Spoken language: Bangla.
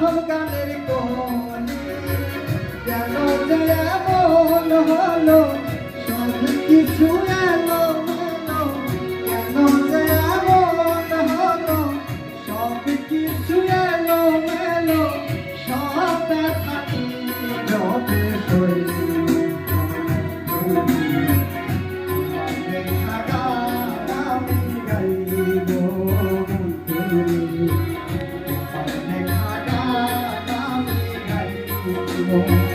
সব গানের কলি কেন যে এমন হলো সব কিছু এলো মেলো কেন যে এমন হলো সব কিছু এলো মেলো সব ব্যথাটি রবে সই দেখা গান আমি গাইব দেখা গান আমি গাইব